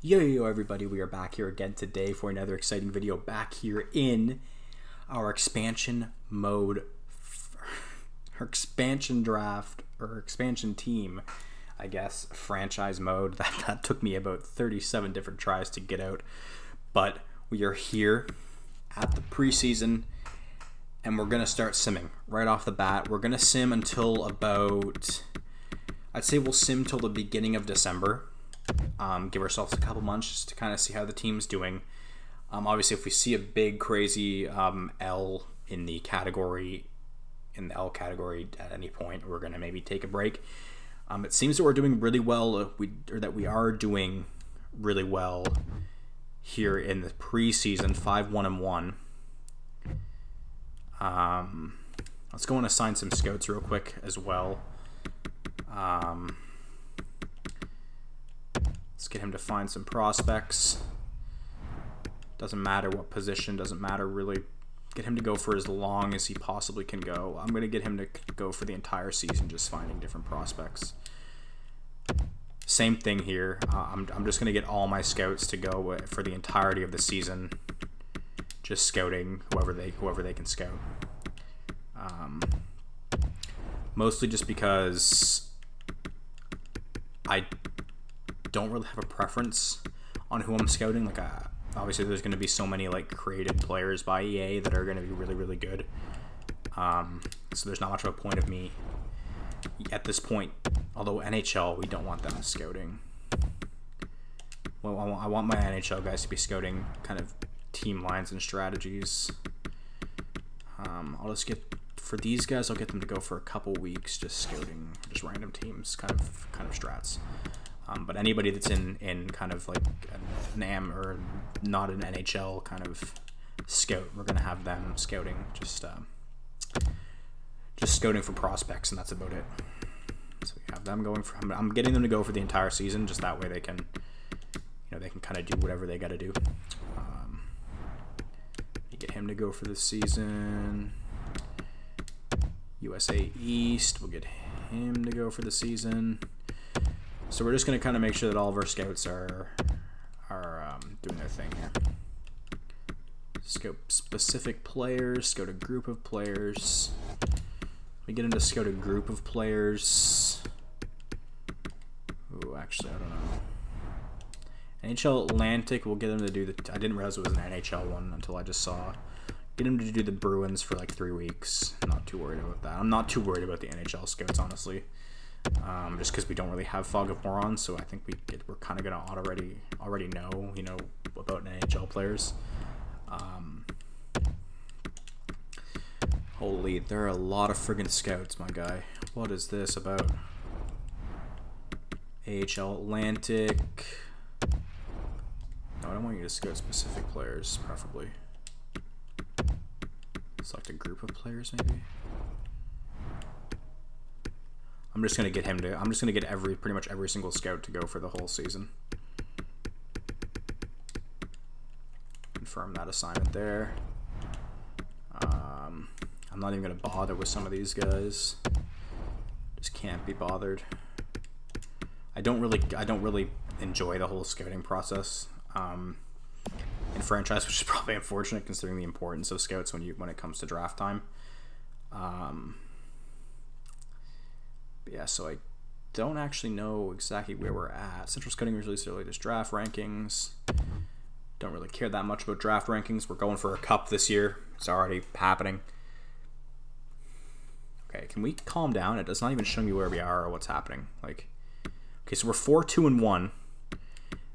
Yo everybody, we are back here again today for another exciting video back here in our expansion mode, our expansion draft, or expansion team, I guess, franchise mode. That took me about 37 different tries to get out, but we are here at the preseason and we're going to start simming right off the bat. We're going to sim until about, I'd say we'll sim till the beginning of December. Give ourselves a couple months just to kind of see how the team's doing. Obviously, if we see a big, crazy L in the category, at any point, we're going to maybe take a break. It seems that we're doing really well, we are doing really well here in the preseason, 5-1-1. Let's go and assign some scouts real quick as well. Let's get him to find some prospects. Doesn't matter what position, doesn't matter really. Get him to go for as long as he possibly can go. I'm going to get him to go for the entire season, just finding different prospects. Same thing here. I'm just going to get all my scouts to go for the entirety of the season, just scouting whoever they can scout. Mostly just because I don't really have a preference on who I'm scouting. Like, obviously there's going to be so many like created players by EA that are going to be really good. So there's not much of a point of me at this point. Although NHL, we don't want them scouting. Well, I want my NHL guys to be scouting kind of team lines and strategies. I'll just get, for these guys, I'll get them to go for a couple weeks just scouting just random teams, kind of strats. But anybody that's in kind of like an AM or not an NHL kind of scout, we're gonna have them scouting, just scouting for prospects, and that's about it. So we have them going for. I'm getting them to go for the entire season, just that way they can, they can kind of do whatever they got to do. You get him to go for the season. USA East, we'll get him to go for the season. So we're just going to kind of make sure that all of our scouts are doing their thing here. Scout specific players, scout a group of players. We get into scout a group of players. Ooh, actually, I don't know. NHL Atlantic, we'll get them to do the... I didn't realize it was an NHL one until I just saw. Get them to do the Bruins for like 3 weeks. I'm not too worried about that. I'm not too worried about the NHL scouts, honestly. Just because we don't really have Fog of Morons, so I think we're kind of gonna already know about NHL players. Holy, there are a lot of friggin' scouts, my guy. What is this about? AHL Atlantic. No, I don't want you to scout specific players, preferably. Select a group of players, maybe. I'm just gonna get him to. I'm just gonna get pretty much every single scout to go for the whole season. Confirm that assignment there. I'm not even gonna bother with some of these guys. Just can't be bothered. I don't really enjoy the whole scouting process in franchise, which is probably unfortunate considering the importance of scouts when it comes to draft time. Yeah, so I don't actually know exactly where we're at. Central Scouting released their latest draft rankings. Don't really care that much about draft rankings. We're going for a cup this year. It's already happening. Okay, can we calm down? It does not even show me where we are or what's happening. Like, okay, so we're 4-2-1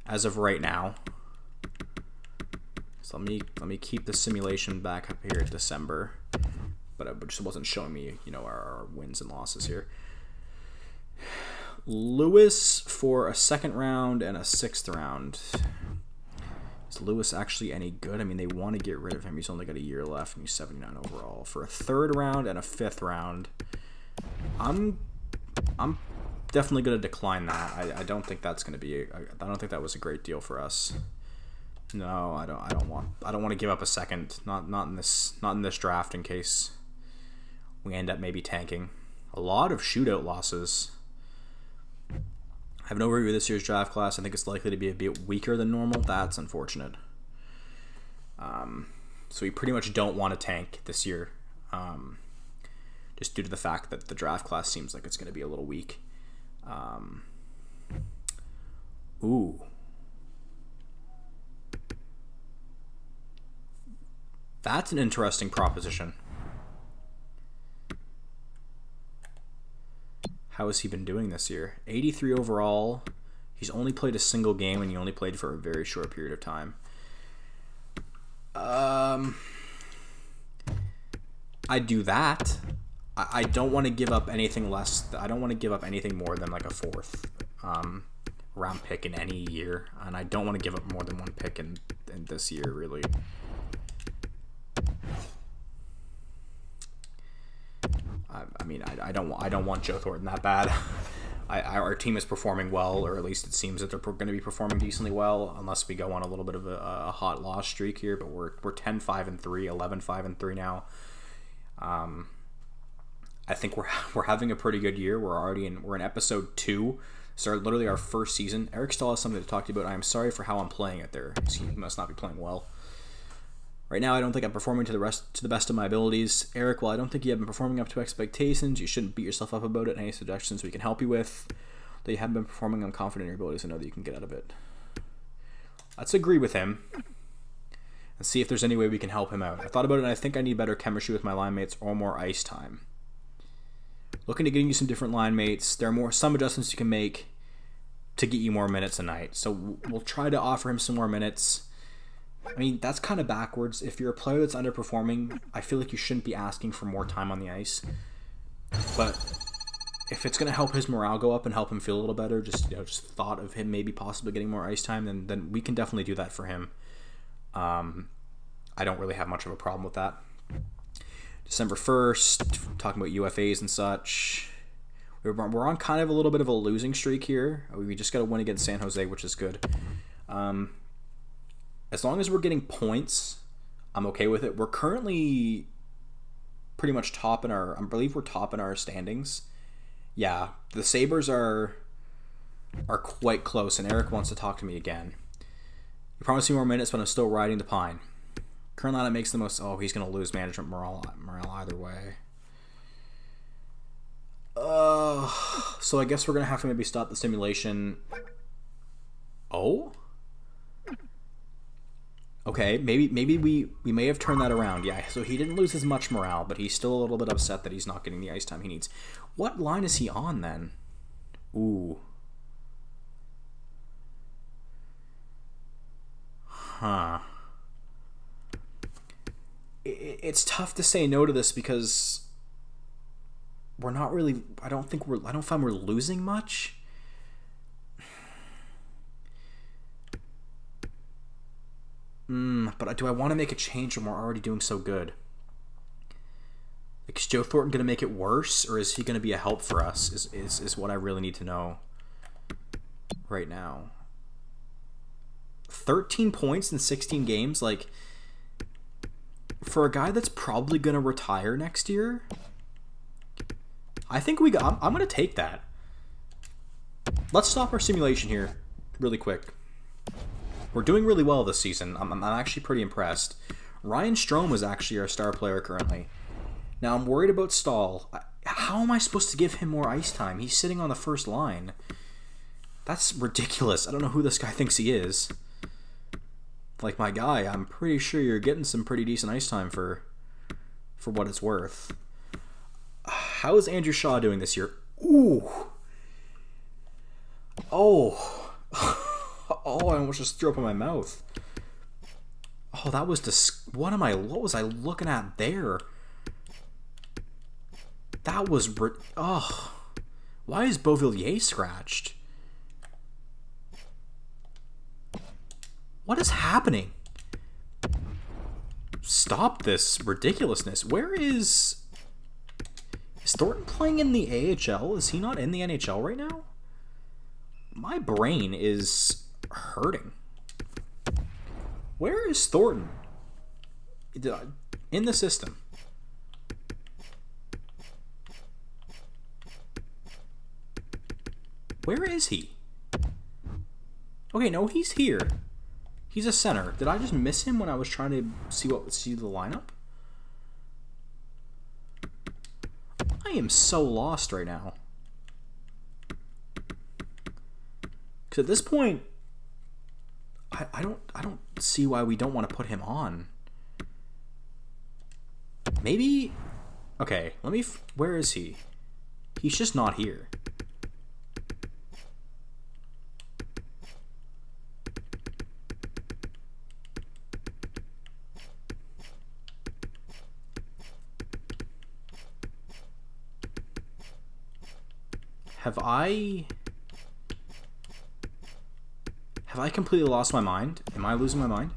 as of right now. So let me keep the simulation back up here at December, but it just wasn't showing me, our wins and losses here. Lewis for a 2nd round and a 6th round. Is Lewis actually any good? I mean, they want to get rid of him. He's only got a year left and he's 79 overall. For a 3rd round and a 5th round, I'm definitely going to decline that. I don't think that's going to be. I don't think that was a great deal for us. No, I don't want to give up a 2nd. Not in this draft in case we end up maybe tanking. A lot of shootout losses. I have an overview of this year's draft class. I think it's likely to be a bit weaker than normal. That's unfortunate. So we pretty much don't want to tank this year, just due to the fact that the draft class seems like it's going to be a little weak. Ooh. That's an interesting proposition. How has he been doing this year? 83 overall. He's only played a single game, and he only played for a very short period of time. I do that. I don't want to give up anything less. I don't want to give up anything more than like a 4th round pick in any year, and I don't want to give up more than 1 pick in this year, really. I mean, I don't want Joe Thornton that bad. Our team is performing well, or at least it seems that they're going to be performing decently well, unless we go on a little bit of a hot loss streak here. But we're 10-5-3, 11-5-3 now. I think we're having a pretty good year. We're in episode 2. Started literally our first season. Eric still has something to talk to you about. I am sorry for how I'm playing it there. He must not be playing well. Right now, I don't think I'm performing to the best of my abilities. Eric, while I don't think you have been performing up to expectations, you shouldn't beat yourself up about it. Any suggestions we can help you with? That you haven't been performing, I'm confident in your abilities and know that you can get out of it. Let's agree with him and see if there's any way we can help him out. I thought about it, and I think I need better chemistry with my line mates or more ice time. Looking to getting you some different line mates. There are some adjustments you can make to get you more minutes a night. So we'll try to offer him some more minutes. I mean, that's kind of backwards. If you're a player that's underperforming, I feel like you shouldn't be asking for more time on the ice. But if it's going to help his morale go up and help him feel a little better, just thought of him maybe possibly getting more ice time, then we can definitely do that for him. I don't really have much of a problem with that. December 1st, talking about UFAs and such. We're on kind of a little bit of a losing streak here. We just got to win against San Jose, which is good. As long as we're getting points, I'm okay with it. We're currently pretty much top in our... I believe we're top in our standings. Yeah, the Sabres are quite close, and Eric wants to talk to me again. You promised me more minutes, but I'm still riding the pine. Current lineup makes the most... Oh, he's going to lose management morale either way. So I guess we're going to have to maybe stop the simulation. Oh? Okay, maybe we may have turned that around. Yeah, so he didn't lose as much morale, but he's still a little bit upset that he's not getting the ice time he needs. What line is he on then? Ooh. Huh. It's tough to say no to this because we're not really... I don't find we're losing much. But do I want to make a change when we're already doing so good? Like, is Joe Thornton going to make it worse, or is he going to be a help for us? Is what I really need to know right now. 13 points in 16 games, like, for a guy that's probably going to retire next year, I think I'm going to take that. Let's stop our simulation here really quick. We're doing really well this season. I'm actually pretty impressed. Ryan Strome is actually our star player currently. Now, I'm worried about Stahl. How am I supposed to give him more ice time? He's sitting on the first line. That's ridiculous. I don't know who this guy thinks he is. Like, my guy, I'm pretty sure you're getting some pretty decent ice time for what it's worth. How is Andrew Shaw doing this year? Ooh. Oh. Oh, I almost just threw up in my mouth. Oh, that was what was I looking at there? That was... Oh. Why is Beauvillier scratched? What is happening? Stop this ridiculousness. Where is... Is Thornton playing in the AHL? Is he not in the NHL right now? My brain is hurting. Where is Thornton? In the system. Where is he? Okay, no, he's here. He's a center. Did I just miss him when I was trying to see the lineup? I am so lost right now. Because at this point, I don't see why we don't want to put him on. Maybe. Okay, let me. Where is he? He's just not here. Have I completely lost my mind? Am I losing my mind?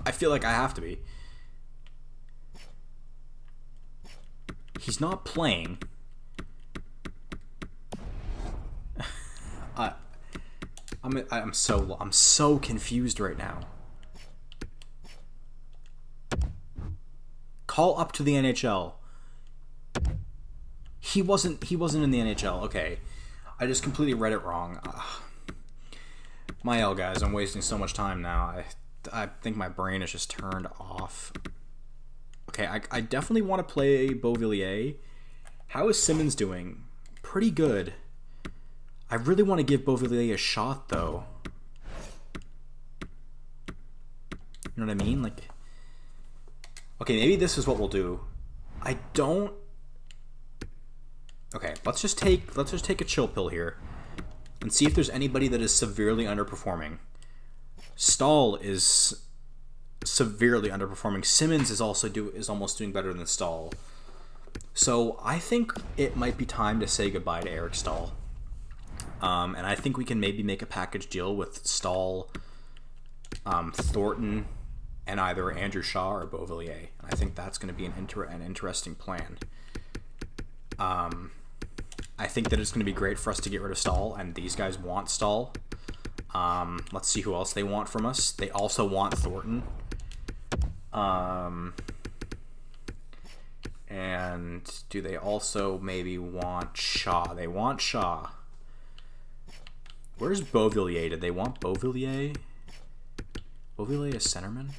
I feel like I have to be. He's not playing. I'm so confused right now. Call up to the NHL. He wasn't in the NHL. Okay. I just completely read it wrong. My L, guys, I'm wasting so much time now. I think my brain is just turned off. Okay, I definitely want to play Beauvillier. How is Simmonds doing? Pretty good. I really want to give Beauvillier a shot, though. You know what I mean? Like, okay, maybe this is what we'll do. I don't. Okay, let's just take a chill pill here, and see if there's anybody that is severely underperforming. Stahl is severely underperforming. Simmonds is almost doing better than Stahl. So I think it might be time to say goodbye to Eric Stahl. And I think we can maybe make a package deal with Stahl, Thornton, and either Andrew Shaw or Beauvillier. I think that's going to be an interesting plan. I think that it's going to be great for us to get rid of Stahl, and these guys want Stahl. Let's see who else they want from us. They also want Thornton. And do they also maybe want Shaw? They want Shaw. Where's Beauvillier? Did they want Beauvillier? Beauvillier is centerman?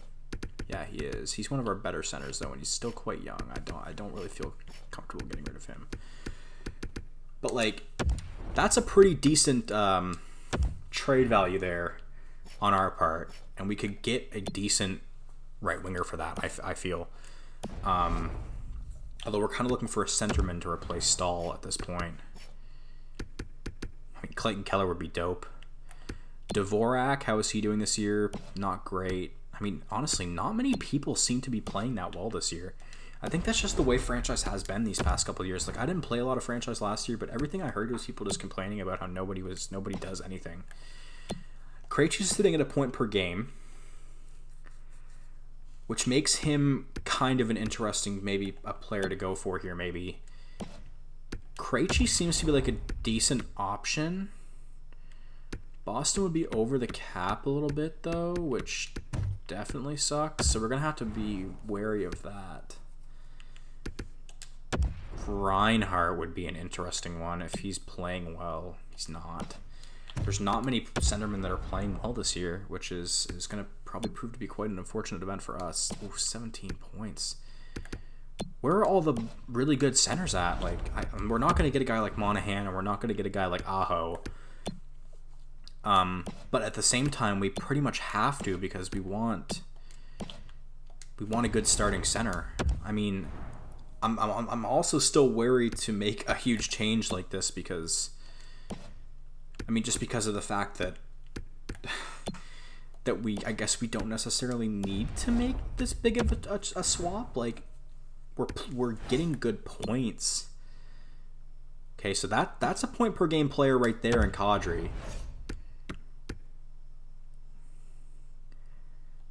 Yeah, he is. He's one of our better centers though, and he's still quite young. I don't really feel comfortable getting rid of him. But like, that's a pretty decent trade value there on our part, and we could get a decent right winger for that. I feel. Although we're kind of looking for a centerman to replace Stahl at this point. I mean, Clayton Keller would be dope. Dvorak, how is he doing this year? Not great. I mean, honestly, not many people seem to be playing that well this year. I think that's just the way franchise has been these past couple of years. Like, I didn't play a lot of franchise last year, but everything I heard was people just complaining about how nobody does anything. Krejci's sitting at a point per game, which makes him kind of an interesting, maybe a player to go for here, maybe. Krejci seems to be like a decent option. Boston would be over the cap a little bit, though, which definitely sucks. So we're going to have to be wary of that. Reinhardt would be an interesting one if he's playing well. He's not. There's not many centermen that are playing well this year, which is going to probably prove to be quite an unfortunate event for us. Ooh, 17 points. Where are all the really good centers at? Like, we're not going to get a guy like Monahan, and we're not going to get a guy like Aho. But at the same time, we pretty much have to, because we want a good starting center. I mean, I'm also still wary to make a huge change like this because, I mean, just because of the fact that I guess we don't necessarily need to make this big of a swap. Like, we're getting good points. Okay, so that's a point per game player right there in Kadri.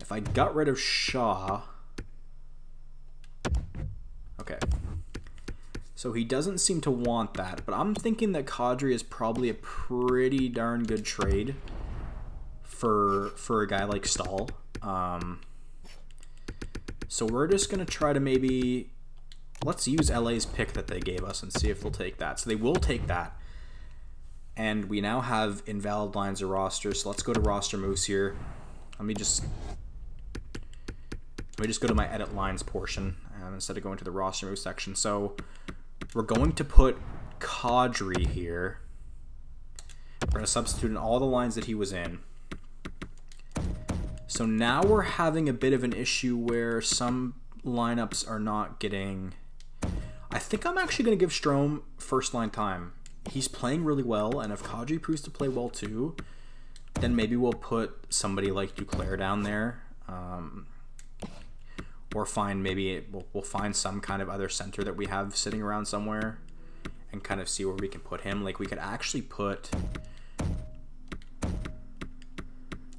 If I got rid of Shaw, okay. So he doesn't seem to want that, but I'm thinking that Kadri is probably a pretty darn good trade for a guy like Stahl. So we're just gonna try to maybe let's use LA's pick that they gave us and see if they'll take that. So they will take that. And we now have invalid lines of roster. So let's go to roster moves here. Let me just go to my edit lines portion instead of going to the roster moves section. So we're going to put Kadri here. We're going to substitute in all the lines that he was in. So now we're having a bit of an issue where some lineups are not getting... I think I'm actually going to give Strome first line time. He's playing really well, and if Kadri proves to play well too, then maybe we'll put somebody like Duclair down there. Or find we'll find some kind of other center that we have sitting around somewhere and kind of see where we can put him. Like, we could actually put...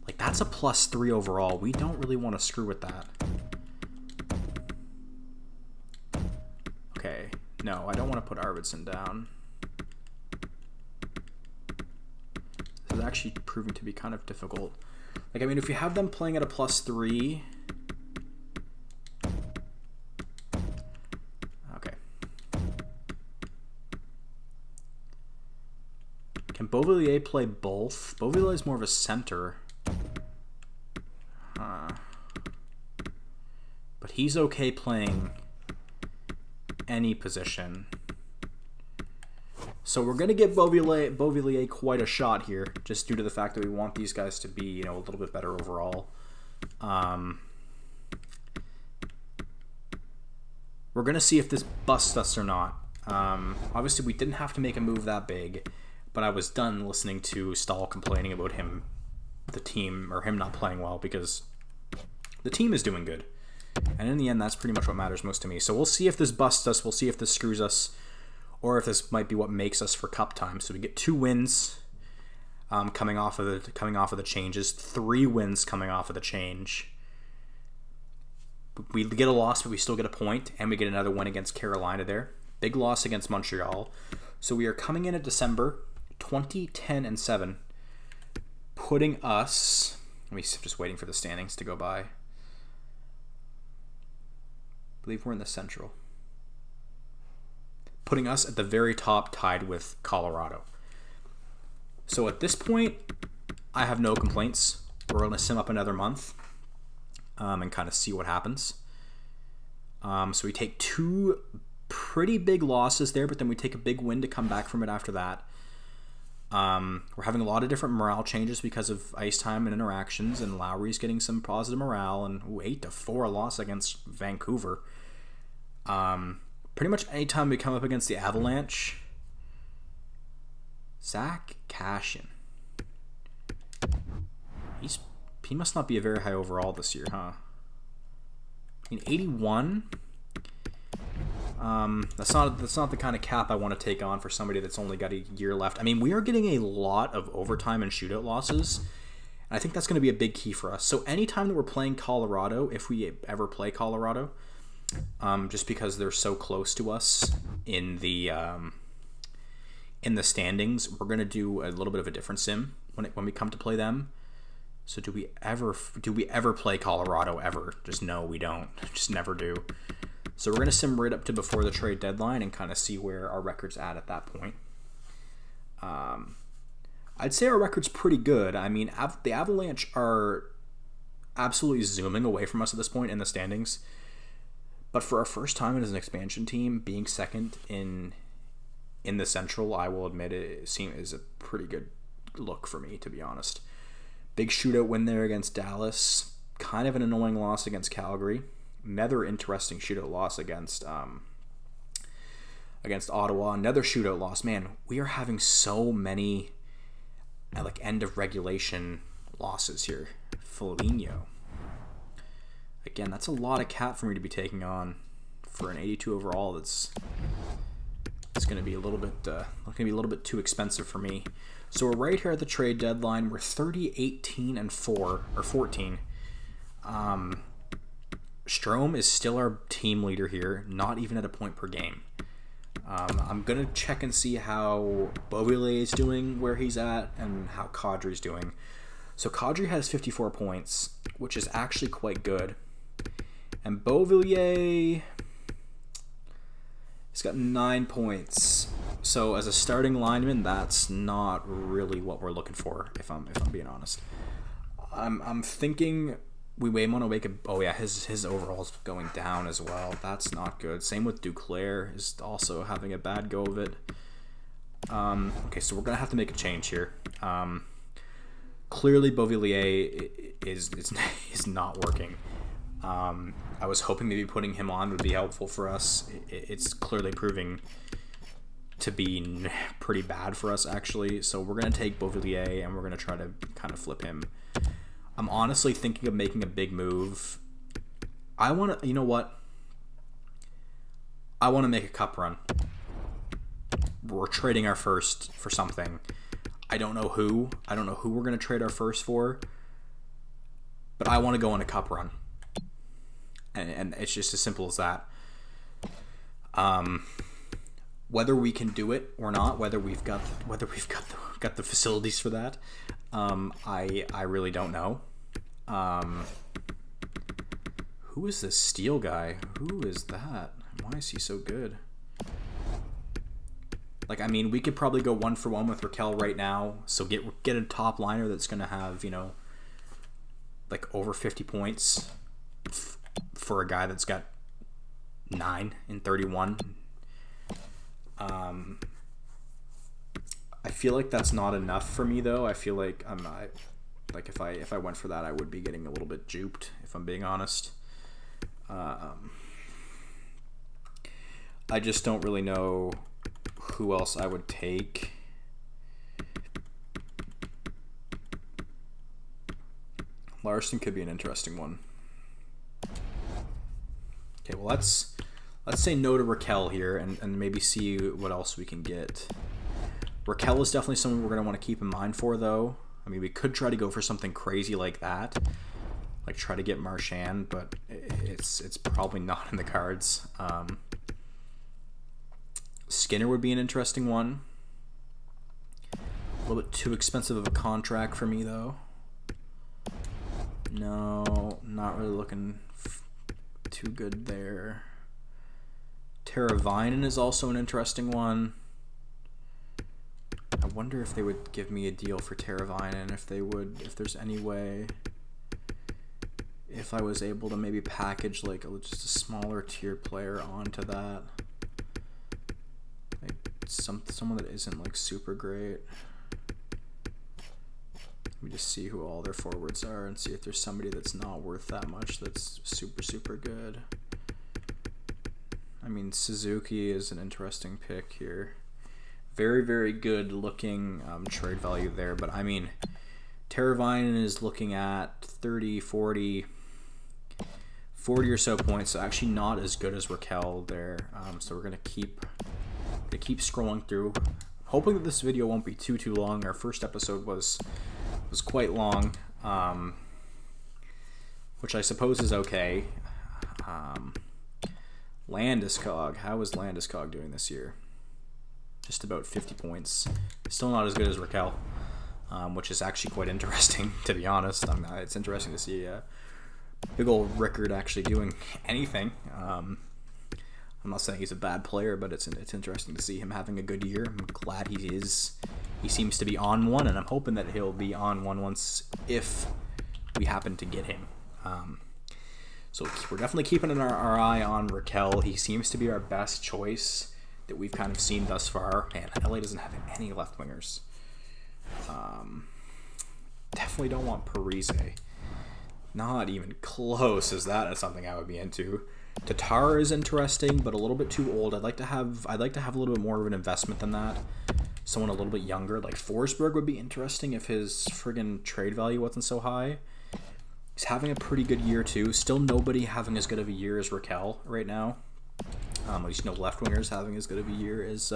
Like, that's a +3 overall. We don't really want to screw with that. Okay. No, I don't want to put Arvidsson down. This is actually proving to be kind of difficult. Like, I mean, if you have them playing at a +3... Okay. Can Beauvillier play both? Beauvillier is more of a center. But he's okay playing any position. So we're going to give Beauvillier quite a shot here, just due to the fact that we want these guys to be, you know, a little bit better overall. We're going to see if this busts us or not. Obviously, we didn't have to make a move that big, but I was done listening to Stahl complaining about him, the team, or him not playing well, because the team is doing good. And in the end, that's pretty much what matters most to me. So we'll see if this busts us, we'll see if this screws us, or if this might be what makes us for cup time. So we get 2 wins coming off of the changes, 3 wins coming off of the change. We get a loss, but we still get a point, and we get another win against Carolina there. Big loss against Montreal. So we are coming in at December 20-10-7, putting us... just waiting for the standings to go by. I believe we're in the Central. Putting us at the very top, tied with Colorado. So at this point, I have no complaints. We're going to sim up another month and kind of see what happens. So we take 2 pretty big losses there, but then we take a big win to come back from it after that. We're having a lot of different morale changes because of ice time and interactions, and Lowry's getting some positive morale, and 8-4 loss against Vancouver. Pretty much anytime we come up against the Avalanche, Zach Cashin. He must not be a very high overall this year, huh? I mean, 81. That's not the kind of cap I want to take on for somebody that's only got a year left. I mean, we are getting a lot of overtime and shootout losses, and I think that's going to be a big key for us. So anytime that we're playing Colorado, if we ever play Colorado, just because they're so close to us in the standings, we're going to do a little bit of a different sim when we come to play them. So do we ever play Colorado ever? Just no, we don't. Just never do. So we're going to sim right up to before the trade deadline and kind of see where our record's at that point. I'd say our record's pretty good. I mean, the Avalanche are absolutely zooming away from us at this point in the standings. But for our first time as an expansion team, being second in the Central, I will admit is a pretty good look for me, to be honest. Big shootout win there against Dallas. Kind of an annoying loss against Calgary. Another interesting shootout loss against Ottawa. Another shootout loss. Man, we are having so many like end of regulation losses here. Foligno. Again, that's a lot of cap for me to be taking on for an 82 overall. It's going to be a little bit too expensive for me. So we're right here at the trade deadline. We're 30-18-4 or 14. Strome is still our team leader here, not even at a point per game. I'm going to check and see how Beauvillier is doing, where he's at, and how Kadri's doing. So Kadri has 54 points, which is actually quite good. And Beauvillier, He's got 9 points. So as a starting lineman, that's not really what we're looking for, if I'm being honest. I'm thinking we may want to wake up. Oh yeah, his overall's going down as well. That's not good. Same with Duclair, is also having a bad go of it. Okay, so we're gonna have to make a change here. Clearly, Beauvillier is not working. I was hoping maybe putting him on would be helpful for us. It's clearly proving to be pretty bad for us, actually. So we're gonna take Beauvillier and we're gonna try to kind of flip him. I'm honestly thinking of making a big move. I want to, you know what? I want to make a cup run. We're trading our first for something. I don't know who. I don't know who we're going to trade our first for. But I want to go on a cup run. And it's just as simple as that. Whether we can do it or not, whether we've got the facilities for that, I really don't know. Who is this Steel guy? Who is that? Why is he so good? Like, I mean, we could probably go 1-for-1 with Raquel right now. So get a top liner that's gonna have, you know, like over 50 points for a guy that's got 9 in 31. I feel like that's not enough for me, though. I feel like I'm not, like if I went for that, I would be getting a little bit duped, if I'm being honest. I just don't really know who else I would take. Larson could be an interesting one. Okay, well let's say no to Raquel here and maybe see what else we can get. Raquel is definitely someone we're going to want to keep in mind for, though. I mean, we could try to go for something crazy like that, like try to get Marchand, but it's probably not in the cards. Skinner would be an interesting one. A little bit too expensive of a contract for me, though. No, not really looking too good there. Teravainen is also an interesting one. I wonder if they would give me a deal for Teravainen, if there's any way, if I was able to maybe package like just a smaller tier player onto that. Like someone that isn't like super great. Let me just see who all their forwards are and see if there's somebody that's not worth that much that's super good. I mean, Suzuki is an interesting pick here. Very good looking trade value there, but I mean, Teravainen is looking at 30, 40 or so points, so actually not as good as Raquel there. So we're gonna keep scrolling through, hoping that this video won't be too long. Our first episode was quite long, which I suppose is okay. Landeskog, how is Landeskog doing this year? Just about 50 points. Still not as good as Raquel, which is actually quite interesting, to be honest. It's interesting to see big old Rickard actually doing anything. I'm not saying he's a bad player, but it's interesting to see him having a good year. I'm glad he is. He seems to be on one, and I'm hoping that he'll be on one once if we happen to get him. So we're definitely keeping our eye on Raquel. He seems to be our best choice that we've kind of seen thus far. Man, LA doesn't have any left wingers. Definitely don't want Parise. Not even close as that is something I would be into. Tatar is interesting, but a little bit too old. I'd like to have a little bit more of an investment than that. Someone a little bit younger, like Forsberg would be interesting if his friggin' trade value wasn't so high. He's having a pretty good year too. Still nobody having as good of a year as Raquel right now. At least no left wingers having as good of a year as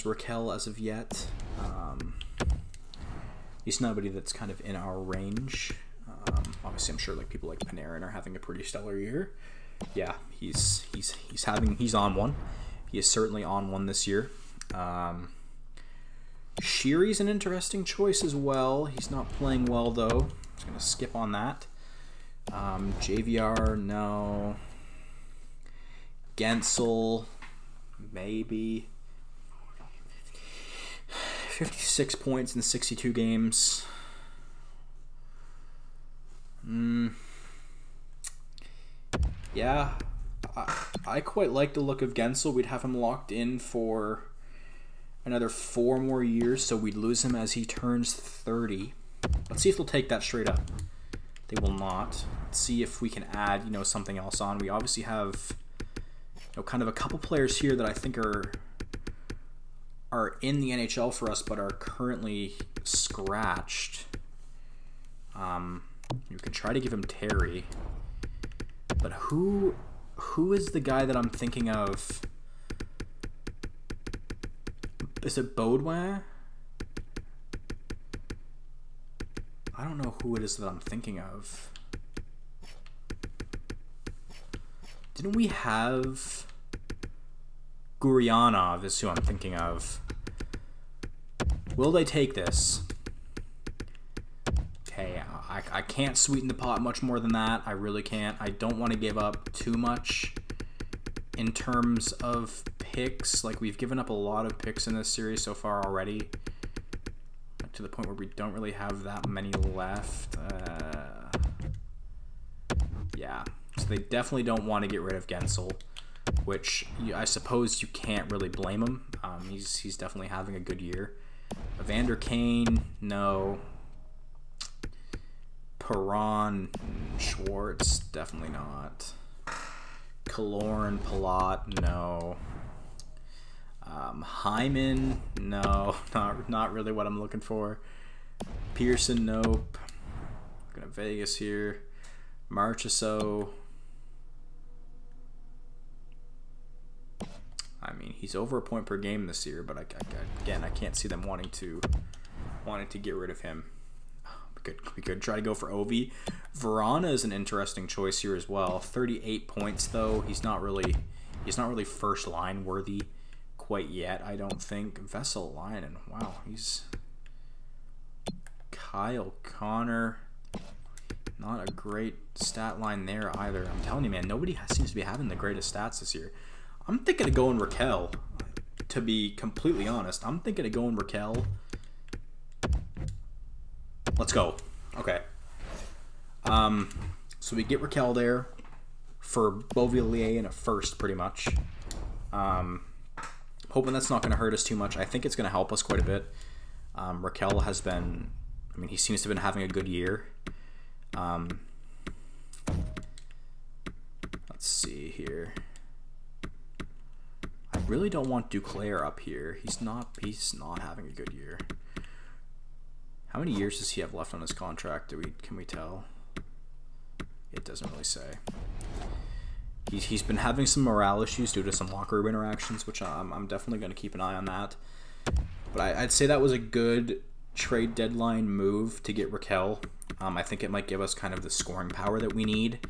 Raquel as of yet. At least nobody that's kind of in our range. Obviously, I'm sure like people like Panarin are having a pretty stellar year. Yeah, he's on one. He is certainly on one this year. Sheary's an interesting choice as well. He's not playing well though. Just gonna skip on that. JVR, no. Gensel, maybe 56 points in 62 games. Yeah, I quite like the look of Guentzel. We'd have him locked in for another 4 more years, so we'd lose him as he turns 30. Let's see if they'll take that straight up. They will not. Let's see if we can add, something else on. We obviously have, kind of a couple players here that I think are in the NHL for us, but are currently scratched. You can try to give him Terry, but who is the guy that I'm thinking of? Is it Baudouin? I don't know who it is that I'm thinking of. Didn't we have Guryanov is who I'm thinking of. Will they take this? Okay, I can't sweeten the pot much more than that. I really can't. I don't want to give up too much in terms of picks. Like, we've given up a lot of picks in this series so far already, to the point where we don't really have that many left. Yeah, so they definitely don't want to get rid of Guentzel, which I suppose you can't really blame him. He's definitely having a good year. Evander Kane, no. Perron, Schwartz, definitely not. Killorn, Palat, no. Hyman, no, not really what I'm looking for. Pearson, nope. Looking at Vegas here. Marchessault. I mean, he's over a point per game this year, but again, I can't see them wanting to get rid of him. We could try to go for Ovi. Verona is an interesting choice here as well. 38 points though. He's not really first line worthy quite yet, I don't think. Vesalainen, wow, he's Kyle Connor. Not a great stat line there either. I'm telling you, man, nobody seems to be having the greatest stats this year. I'm thinking of going Raquel, to be completely honest. I'm thinking of going Raquel. Let's go. Okay. So we get Raquel there for Beauvillier in a first, pretty much. Hoping that's not going to hurt us too much. I think it's going to help us quite a bit. Raquel has been, I mean, he seems to have been having a good year. Let's see here. I really don't want Duclair up here. He's not having a good year. How many years does he have left on his contract? Can we tell? It doesn't really say. He's been having some morale issues due to some locker room interactions, which I'm definitely going to keep an eye on that. But I'd say that was a good trade deadline move to get Raquel. I think it might give us kind of the scoring power that we need.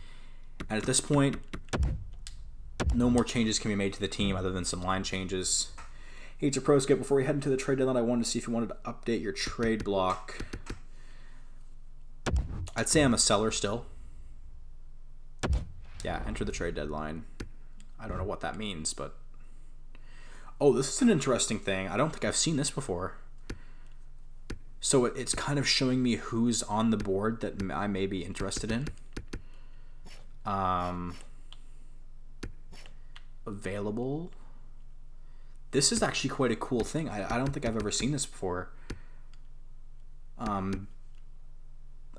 And at this point, no more changes can be made to the team other than some line changes. Hey, it's a pro skip. Before we head into the trade deadline, I wanted to see if you wanted to update your trade block. I'd say I'm a seller still. Yeah, enter the trade deadline. I don't know what that means, but... Oh, this is an interesting thing. I don't think I've seen this before. So it's kind of showing me who's on the board that I may be interested in. Available. This is actually quite a cool thing. I don't think I've ever seen this before. I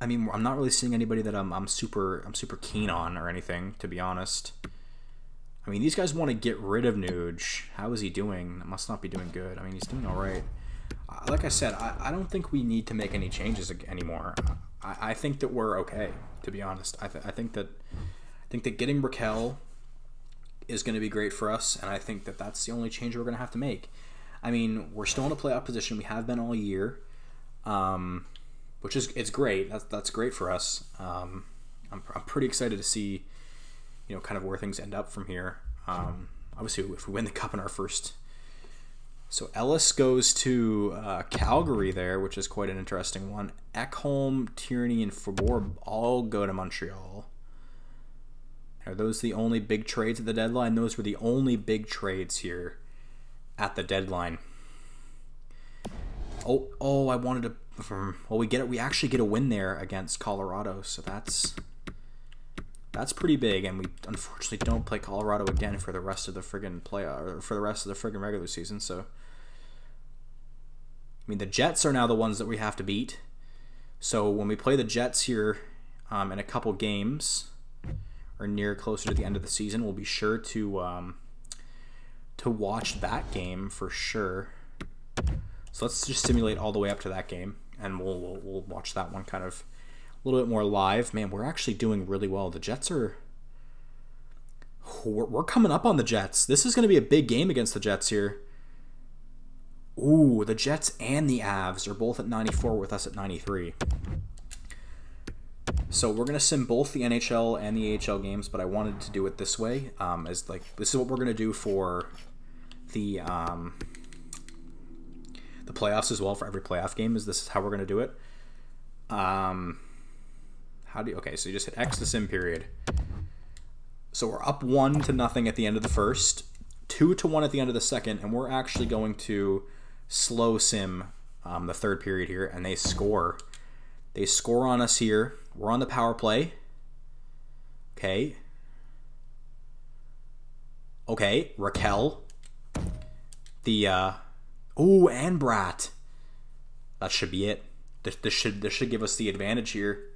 mean, I'm not really seeing anybody that I'm super keen on or anything, to be honest. I mean, these guys want to get rid of Nuge. How is he doing? Must not be doing good. I mean, he's doing all right. Like I said, I don't think we need to make any changes anymore. I think that we're okay, to be honest. I think that getting Raquel is going to be great for us, and I think that that's the only change we're going to have to make. I mean, we're still in a playoff position. We have been all year, which is it's great. That's great for us. I'm pretty excited to see, kind of where things end up from here. Obviously, if we win the cup in our first. So Ellis goes to Calgary there, which is quite an interesting one. Ekholm, Tierney, and Forbort all go to Montreal. Are those the only big trades at the deadline? Those were the only big trades here at the deadline. Oh, I wanted to... Well, we get it. We actually get a win there against Colorado, so that's pretty big. And we unfortunately don't play Colorado again for the rest of the friggin' regular season. So, I mean, the Jets are now the ones that we have to beat. So when we play the Jets here in a couple games, or near closer to the end of the season, we'll be sure to watch that game for sure. So let's just simulate all the way up to that game, and we'll watch that one kind of a little bit more live. Man, we're actually doing really well. The Jets are... We're coming up on the Jets. This is going to be a big game against the Jets here. Ooh, the Jets and the Avs are both at 94 with us at 93. So we're going to sim both the NHL and the AHL games, but I wanted to do it this way. As like, this is what we're going to do for the playoffs as well. For every playoff game, this is how we're going to do it. Okay, so you just hit X to sim period. So we're up 1-0 at the end of the first, 2-1 at the end of the second, and we're actually going to slow sim the third period here, and they score. They score on us here. We're on the power play. Okay. Okay, Raquel. Ooh, and Brat. That should be it. This should give us the advantage here.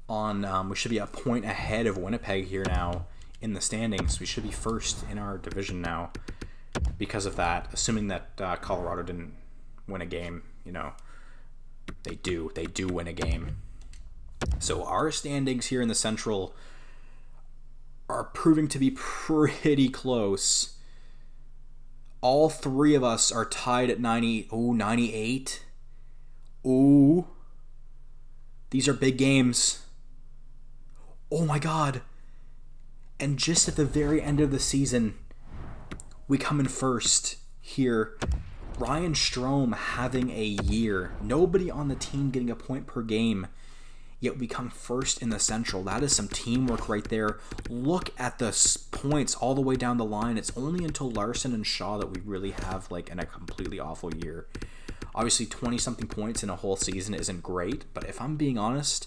We should be a point ahead of Winnipeg here now in the standings. We should be first in our division now because of that. Assuming that Colorado didn't win a game, you know, they do win a game. So our standings here in the Central are proving to be pretty close. All three of us are tied at 98. Ooh. These are big games. Oh my God. And just at the very end of the season, we come in first here. Ryan Strome having a year. Nobody on the team getting a point per game. Yet we come first in the Central. That is some teamwork right there. Look at the points all the way down the line. It's only until Larson and Shaw that we really have like in a completely awful year. Obviously, 20-something points in a whole season isn't great, but if I'm being honest,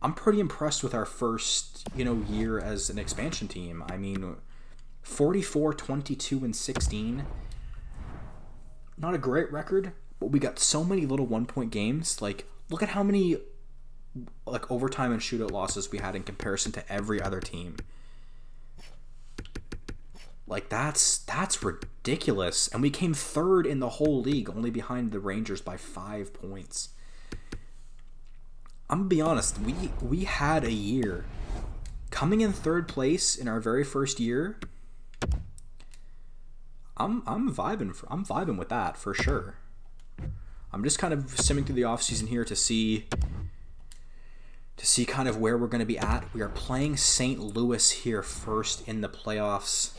I'm pretty impressed with our first, year as an expansion team. I mean, 44, 22, and 16. Not a great record, but we got so many little one-point games. Like, look at how many overtime and shootout losses we had in comparison to every other team. Like, that's ridiculous. And we came third in the whole league, only behind the Rangers by 5 points. I'm gonna be honest, we had a year. Coming in third place in our very first year, I'm vibing with that for sure. I'm just kind of simming through the offseason here to see kind of where we're going to be at. We are playing St. Louis here first in the playoffs.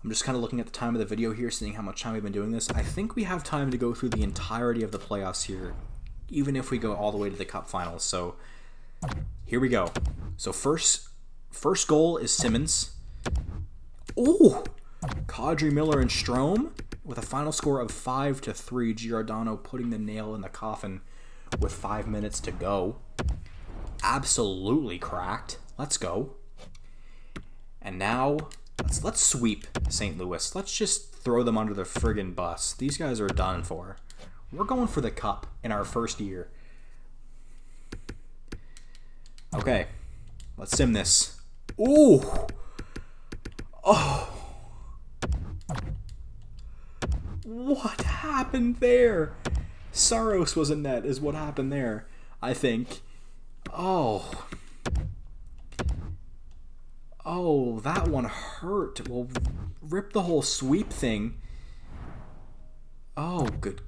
I'm just kind of looking at the time of the video here, seeing how much time we've been doing this. I think we have time to go through the entirety of the playoffs here, even if we go all the way to the Cup Finals. So here we go. So first goal is Simmons. Ooh! Kadri, Miller, and Strome with a final score of 5-3. Giordano putting the nail in the coffin with 5 minutes to go. Absolutely cracked. Let's go. And now let's sweep St. Louis. Let's just throw them under the friggin' bus. These guys are done for. We're going for the cup in our first year. Okay. Let's sim this. Ooh! Oh! What happened there? Saros was in net is what happened there, I think. Oh. Oh, that one hurt. Well, rip the whole sweep thing. Oh, good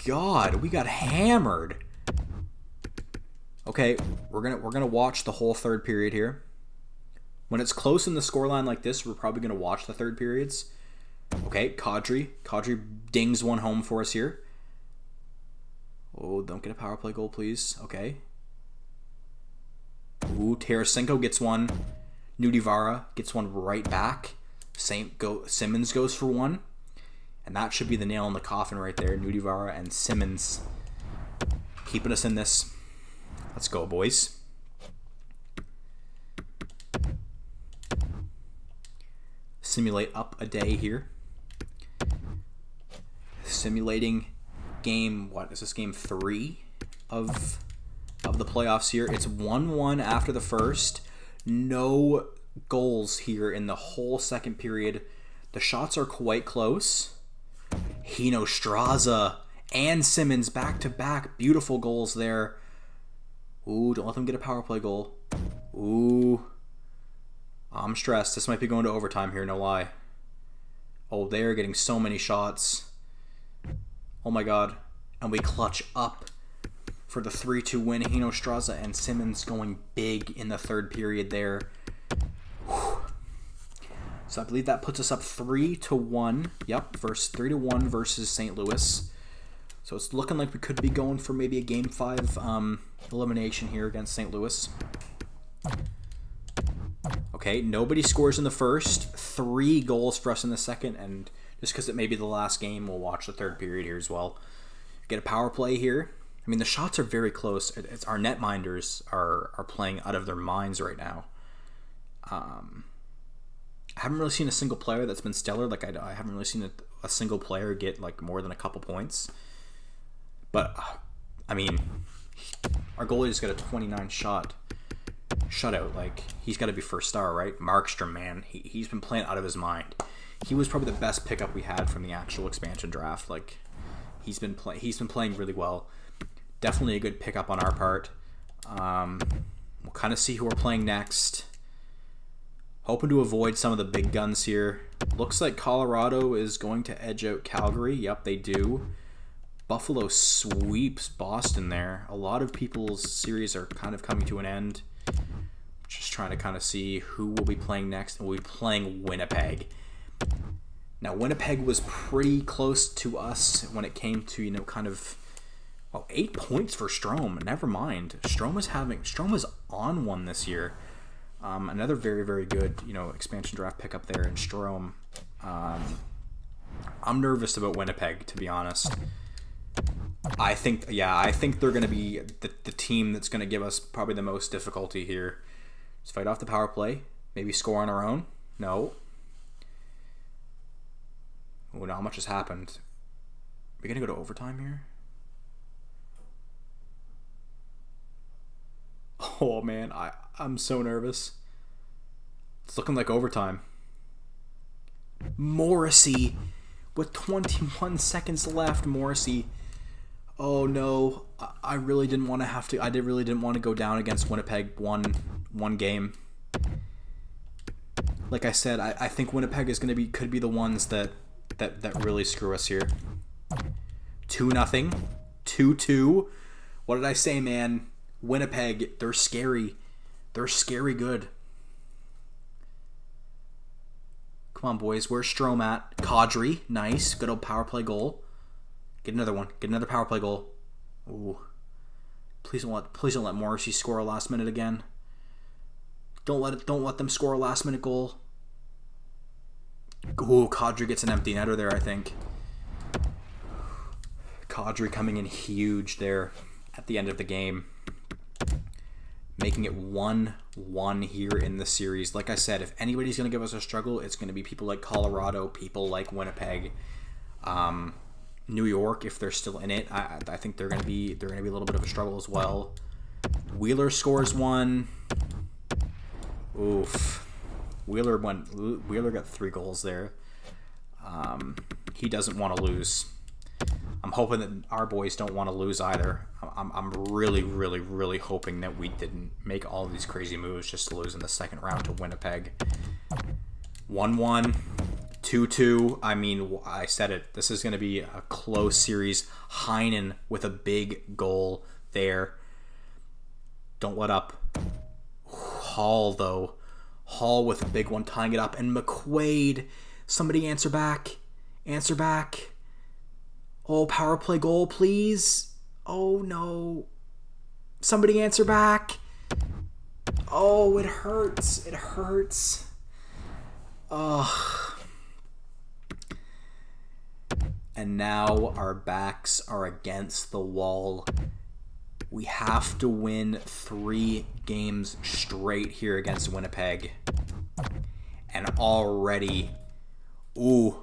God. We got hammered. Okay, we're gonna watch the whole third period here. When it's close in the scoreline like this, we're probably gonna watch the third periods. Okay, Kadri dings one home for us here. Oh, don't get a power play goal, please. Okay. Ooh, Tarasenko gets one. Nudivara gets one right back. Simmons goes for one. And that should be the nail in the coffin right there. Nudivara and Simmons keeping us in this. Let's go, boys. Simulate up a day here. Simulating game, what is this, game 3 of the playoffs here. It's 1-1 after the first. No goals here in the whole second period. The shots are quite close. Hinostraza and Simmons back-to-back. Beautiful goals there. Ooh, don't let them get a power play goal. Ooh. I'm stressed. This might be going to overtime here, no lie. Oh, they're getting so many shots. Oh my god. And we clutch up for the 3-2 win. Hinostraza and Simmons going big in the third period there. Whew. So I believe that puts us up 3-1. Yep, 3-1 versus St. Louis. So it's looking like we could be going for maybe a Game 5 elimination here against St. Louis. Okay, nobody scores in the first. 3 goals for us in the second. And just because it may be the last game, we'll watch the third period here as well. Get a power play here. I mean, the shots are very close. Our netminders are playing out of their minds right now. I haven't really seen a single player that's been stellar. Like, I haven't really seen a single player get, like, more than a couple points. But, I mean, our goalie just got a 29 shot shutout. Like, he's got to be first star, right? Markstrom, man, he's been playing out of his mind. He was probably the best pickup we had from the actual expansion draft. Like, he's been playing really well. Definitely a good pickup on our part. We'll kind of see who we're playing next. Hoping to avoid some of the big guns here. Looks like Colorado is going to edge out Calgary. Yep, they do. Buffalo sweeps Boston there. A lot of people's series are kind of coming to an end. Just trying to kind of see who will be playing next. And we'll be playing Winnipeg. Now, Winnipeg was pretty close to us when it came to, you know, kind of... Well, 8 points for Strome. Never mind. Strome is on one this year. Another very, very good, you know, expansion draft pickup there in Strome. I'm nervous about Winnipeg, to be honest. I think they're going to be the team that's going to give us probably the most difficulty here. Let's fight off the power play. Maybe score on our own. No. Oh, not much has happened. Are we going to go to overtime here? Oh, man, I'm so nervous. It's looking like overtime. Morrissey with 21 seconds left. Morrissey. Oh, no. I really didn't want to have to. I really didn't want to go down against Winnipeg one game. Like I said, I think Winnipeg is going to could be the ones that really screw us here. 2-0. 2-2. What did I say, man? Winnipeg, they're scary. They're scary good. Come on, boys. Where's Strome at? Kadri. Nice. Good old power play goal. Get another one. Get another power play goal. Ooh. Please don't let Morrissey score a last minute again. Don't let them score a last minute goal. Ooh, Kadri gets an empty netter there, I think. Kadri coming in huge there at the end of the game. Making it 1-1 here in the series. Like I said, if anybody's going to give us a struggle, it's going to be people like Colorado, people like Winnipeg, New York. If they're still in it, I think they're going to be a little bit of a struggle as well. Wheeler scores one. Oof. Wheeler got 3 goals there. He doesn't want to lose. I'm hoping that our boys don't want to lose either. I'm really, really, really hoping that we didn't make all these crazy moves just to lose in the second round to Winnipeg. 1-1, 2-2. I mean, I said it. This is going to be a close series. Heinen with a big goal there. Don't let up. Hall, though. Hall with a big one, tying it up. And McQuaid. Somebody answer back. Answer back. Oh, power play goal, please. Oh, no. Somebody answer back. Oh, it hurts. It hurts. Ugh. And now our backs are against the wall. We have to win 3 games straight here against Winnipeg. And already... Ooh.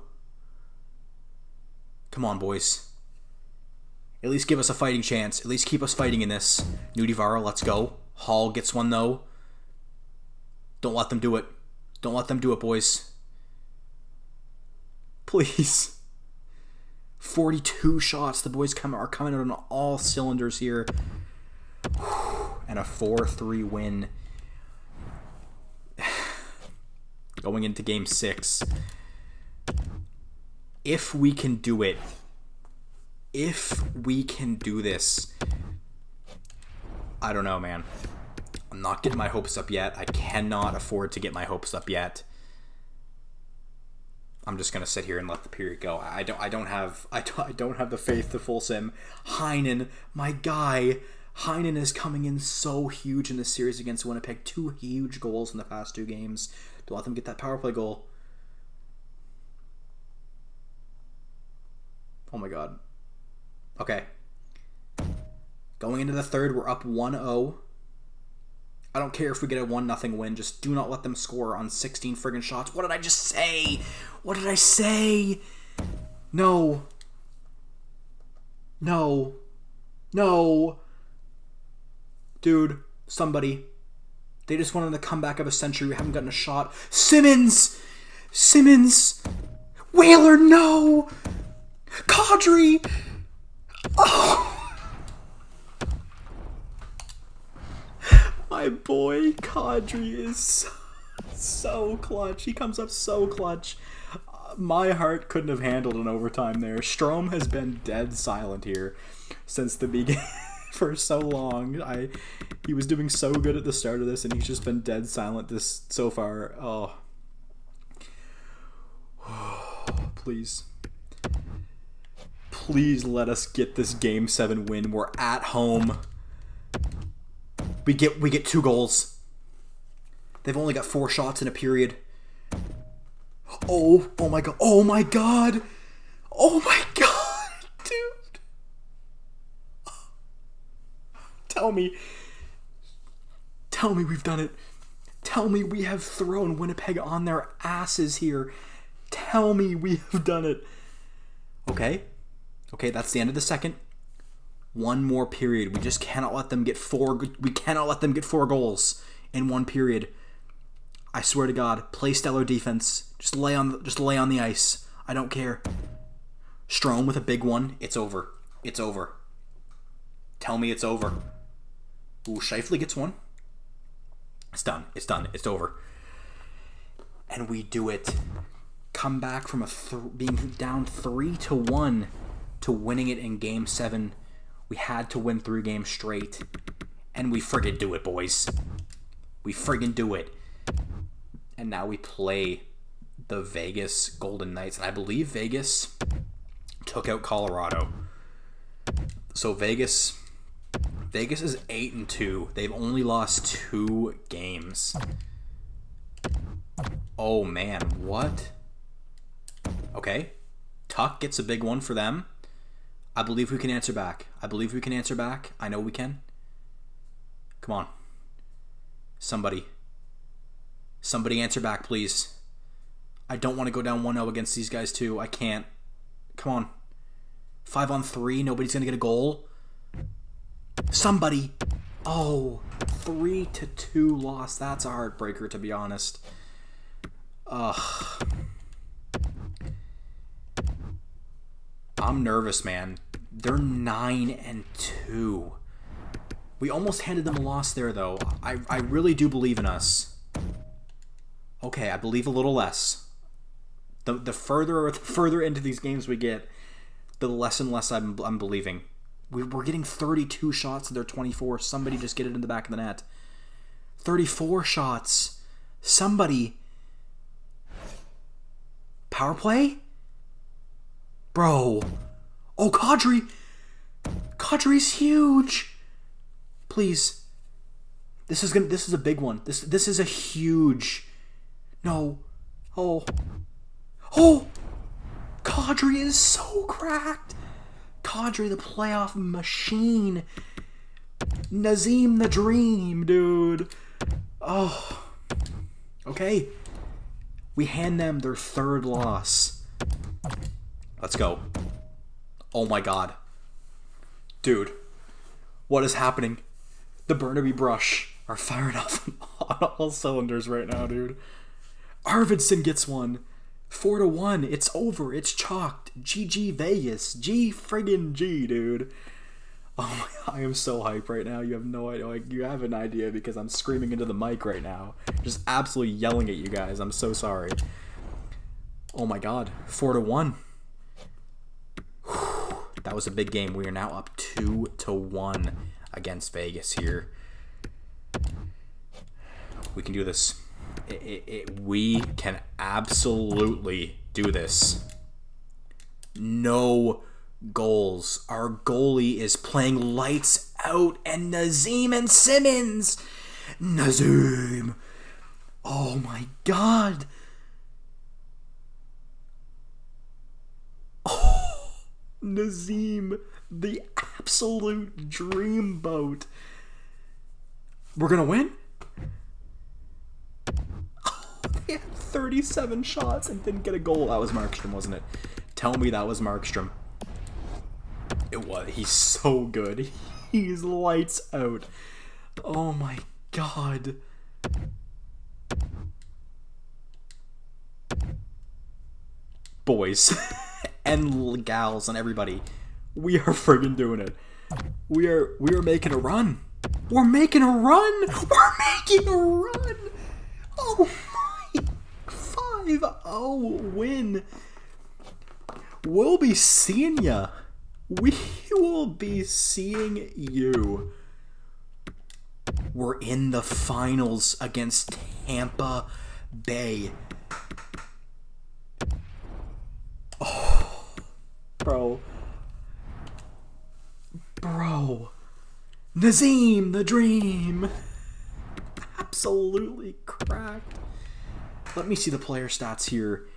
Come on, boys. At least give us a fighting chance. At least keep us fighting in this. Nudivara, let's go. Hall gets one, though. Don't let them do it. Don't let them do it, boys. Please. 42 shots. The boys are coming out on all cylinders here. And a 4-3 win. Going into Game 6. If we can do it, if we can do this, I don't know, man. I'm not getting my hopes up yet. I cannot afford to get my hopes up yet. I'm just gonna sit here and let the period go. I don't have the faith to full sim. Heinen, my guy. Heinen is coming in so huge in this series against Winnipeg. 2 huge goals in the past 2 games. Don't let them get that power play goal. Oh my god. Okay. Going into the third, we're up 1-0. I don't care if we get a 1-0 win. Just do not let them score on 16 friggin' shots. What did I just say? What did I say? No. No. No. Dude, somebody. They just wanted the comeback of a century. We haven't gotten a shot. Simmons! Simmons! Whaler, no! Kadri! Oh! My boy Kadri is so clutch. He comes up so clutch. My heart couldn't have handled an overtime there. Strome has been dead silent here since the beginning for so long. He was doing so good at the start of this, and he's just been dead silent this so far. Oh. Please. Please let us get this Game 7 win. We're at home. We get 2 goals. They've only got 4 shots in a period. Oh my god. Oh my god. Oh my god, dude. Tell me we've done it. Tell me we have thrown Winnipeg on their asses here. Tell me we have done it. Okay. Okay, that's the end of the second. 1 more period. We just cannot let them get 4. We cannot let them get 4 goals in 1 period. I swear to God, play stellar defense. Just lay on the ice. I don't care. Strome with a big one. It's over. It's over. Tell me it's over. Ooh, Scheifele gets one. It's done. It's done. It's over. And we do it. Come back from being down 3-1 to winning it in Game 7. We had to win 3 games straight. And we friggin' do it, boys. We friggin' do it. And now we play the Vegas Golden Knights. And I believe Vegas took out Colorado. So Vegas is 8-2. They've only lost 2 games. Oh man, what? Okay. Tuck gets a big one for them. I believe we can answer back. I believe we can answer back. I know we can. Come on. Somebody answer back, please. I don't want to go down 1-0 against these guys, too. I can't. Come on. 5-on-3. Nobody's going to get a goal. Somebody. Oh, 3-2 loss. That's a heartbreaker, to be honest. Ugh. I'm nervous, man. They're 9-2. We almost handed them a loss there, though. I really do believe in us. Okay, I believe a little less. The further into these games we get, the less and less I'm believing. We're getting 32 shots to their 24. Somebody just get it in the back of the net. 34 shots. Somebody. Power play? Bro. Oh, Kadri. Kadri's huge. Please. This is a big one. This is a huge. No. Oh. Oh. Kadri is so cracked. Kadri, the playoff machine. Nazem the Dream, dude. Oh. Okay. We hand them their third loss. Let's go. Oh my god. Dude. What is happening? The Burnaby Brush are firing off on all cylinders right now, dude. Arvidsson gets one. 4-1. It's over. It's chalked. GG Vegas. G friggin' G, dude. Oh my, I am so hyped right now. You have no idea. Like, you have an idea because I'm screaming into the mic right now. Just absolutely yelling at you guys. I'm so sorry. Oh my god. 4-1. That was a big game. We are now up 2-1 against Vegas here. We can do this. We can absolutely do this. No goals. Our goalie is playing lights out, and Nazem and Simmonds. Nazem. Oh my god. Oh, Nazem, the absolute dreamboat. We're gonna win? Oh, they had 37 shots and didn't get a goal. That was Markstrom, wasn't it? Tell me that was Markstrom. It was. He's so good. He's lights out. Oh my god. Boys and gals and everybody, we are friggin' doing it. We are making a run. We're making a run. We're making a run. Oh my, 5-0 win. We'll be seeing ya. We will be seeing you. We're in the finals against Tampa Bay. Oh, bro. Nazem the Dream. Absolutely cracked. Let me see the player stats here.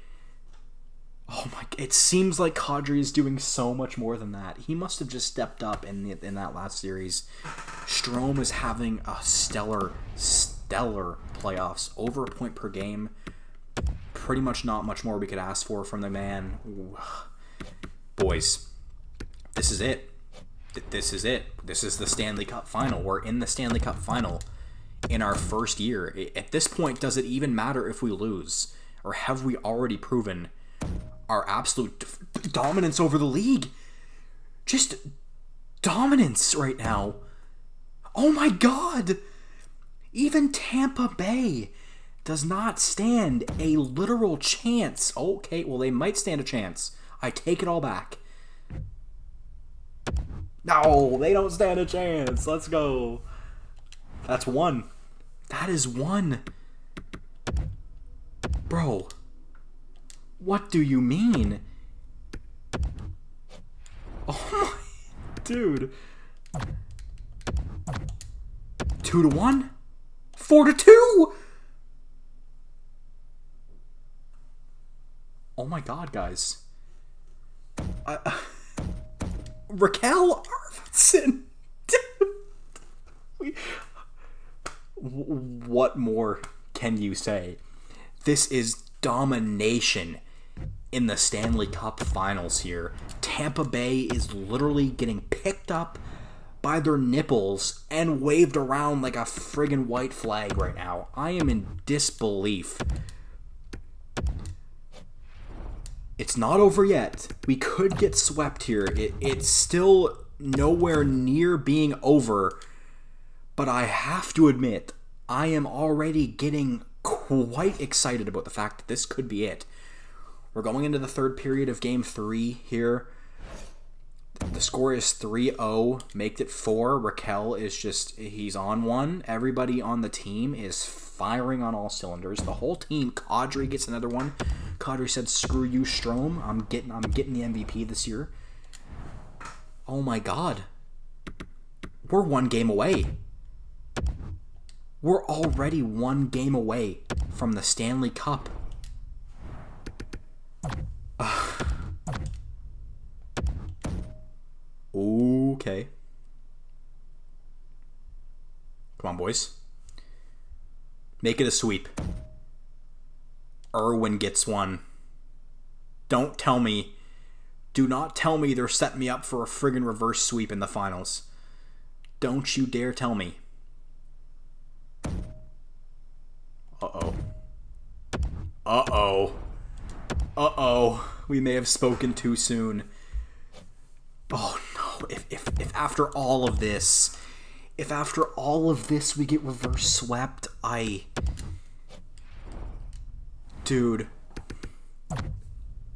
Oh my, it seems like Kadri is doing so much more than that. He must have just stepped up in that last series. Strome is having a stellar playoffs. Over a point per game. Pretty much not much more we could ask for from the man. Ooh. Boys, this is it. This is it. This is the Stanley Cup final. We're in the Stanley Cup final in our first year. At this point, does it even matter if we lose? Or have we already proven our absolute dominance over the league? Just dominance right now. Oh my god! Even Tampa Bay does not stand a literal chance. Okay, well, they might stand a chance. I take it all back. No, they don't stand a chance. Let's go. That's one. That is one. Bro. What do you mean? Oh my... Dude. 2-1? 4-2? Oh my god, guys. Raquel Arvidsson. Dude. What more can you say? This is domination in the Stanley Cup Finals here. Tampa Bay is literally getting picked up by their nipples and waved around like a friggin' white flag right now. I am in disbelief. It's not over yet. We could get swept here. It's still nowhere near being over. But I have to admit, I am already getting quite excited about the fact that this could be it. We're going into the third period of Game 3 here. The score is 3-0. Make it 4. Raquel is just, he's on one. Everybody on the team is firing on all cylinders. The whole team, Kadri gets another one. Kadri said, screw you, Strome. I'm getting the MVP this year. Oh my god. We're one game away. We're already one game away from the Stanley Cup. Okay. Come on, boys. Make it a sweep. Irwin gets one. Don't tell me. Do not tell me they're setting me up for a friggin' reverse sweep in the finals. Don't you dare tell me. Uh-oh. Uh-oh. Uh-oh. We may have spoken too soon. Oh, no. If after all of this... If after all of this we get reverse swept, Dude.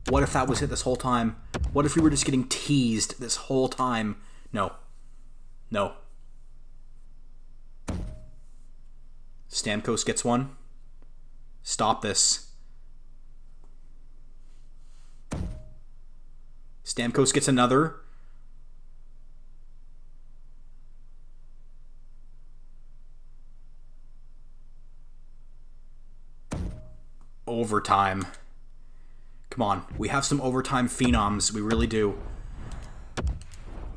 What if that was it this whole time? What if we were just getting teased this whole time? No. No. Stamkos gets one. Stop this. Stamkos gets another. Overtime. Come on. We have some overtime phenoms. We really do.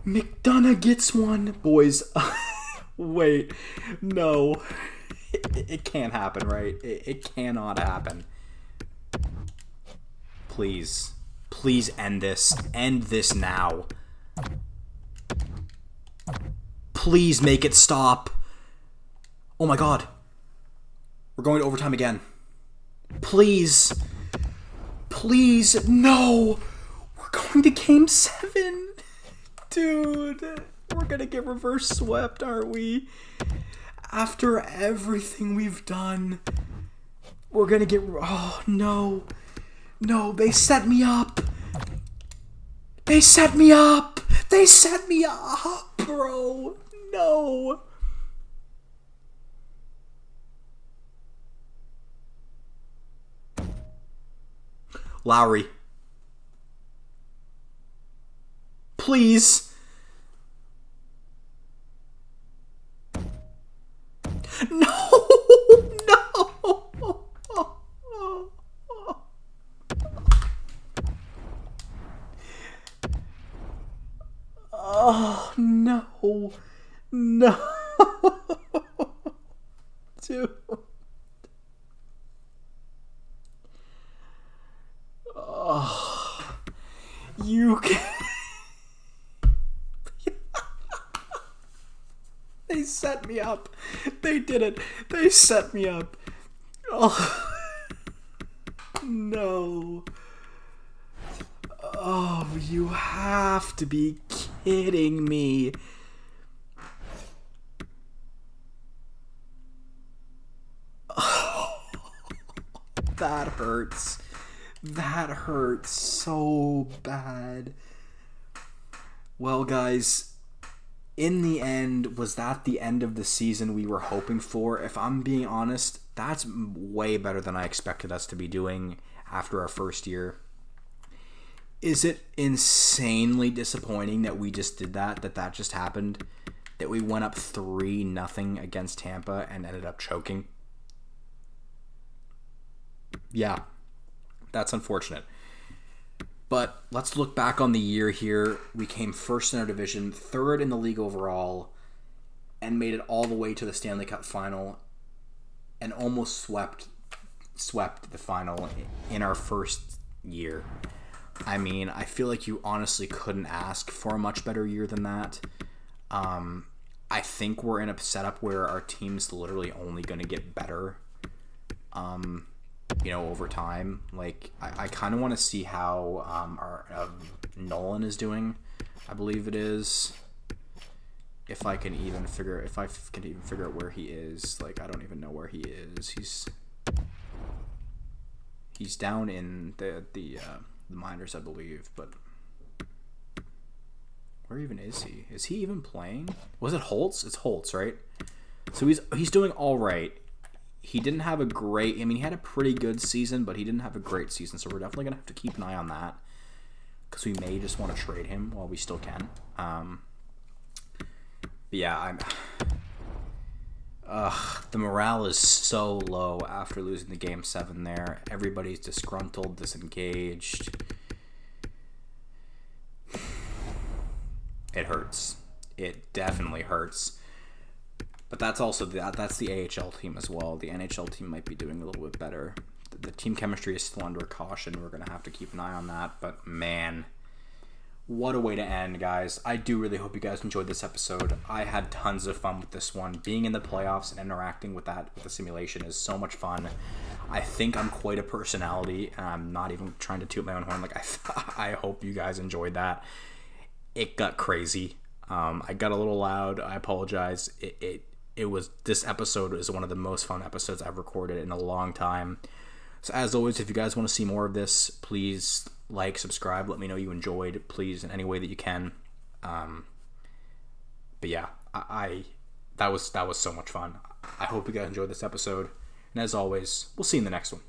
McDonough gets one. Boys. Wait. No. It can't happen, right? It cannot happen. Please. Please end this. End this now. Please make it stop. Oh my god. We're going to overtime again. Please. Please. No. We're going to game 7. Dude. We're going to get reverse swept, aren't we? After everything we've done. We're going to get... Oh, no. No, they set me up. They set me up. They set me up, bro. No. Lowry. Please. No. No. Oh, no. No. Dude. Oh, you can... They set me up. They did it. They set me up. Oh, no. Oh, you have to be kidding me. Oh, that hurts. That hurts so bad. Well, guys, in the end, was that the end of the season we were hoping for? If I'm being honest, that's way better than I expected us to be doing after our first year. Is it insanely disappointing that we just did that? That just happened? That we went up 3-0 against Tampa and ended up choking? Yeah. That's unfortunate. But let's look back on the year here. We came first in our division, third in the league overall, and made it all the way to the Stanley Cup final, and almost swept the final in our first year. I mean, I feel like you honestly couldn't ask for a much better year than that. I think we're in a setup where our team's literally only going to get better. Over time. Like, I kind of want to see how our Nolan is doing. I believe it is. If I can even figure out where he is. Like, I don't even know where he is. He's down in the minors, I believe. But where even is he? Is he even playing? Was it Holtz? It's Holtz, right? So he's doing all right. He didn't have a great... I mean, he had a pretty good season, but he didn't have a great season, so we're definitely going to have to keep an eye on that, because we may just want to trade him while we still can. But yeah, The morale is so low after losing the game 7 there. Everybody's disgruntled, disengaged. It hurts. It definitely hurts. But that's also that's the AHL team as well. The NHL team might be doing a little bit better. The team chemistry is still under caution. We're going to have to keep an eye on that. But man, what a way to end, guys. I do really hope you guys enjoyed this episode. I had tons of fun with this one. Being in the playoffs and interacting with the simulation is so much fun. I think I'm quite a personality, and I'm not even trying to toot my own horn. Like, I hope you guys enjoyed that. It got crazy. I got a little loud. I apologize. This episode is one of the most fun episodes I've recorded in a long time. So as always, if you guys want to see more of this, please like, subscribe, let me know you enjoyed, please, in any way that you can. But yeah, that was so much fun. I hope you guys enjoyed this episode. And as always, we'll see you in the next one.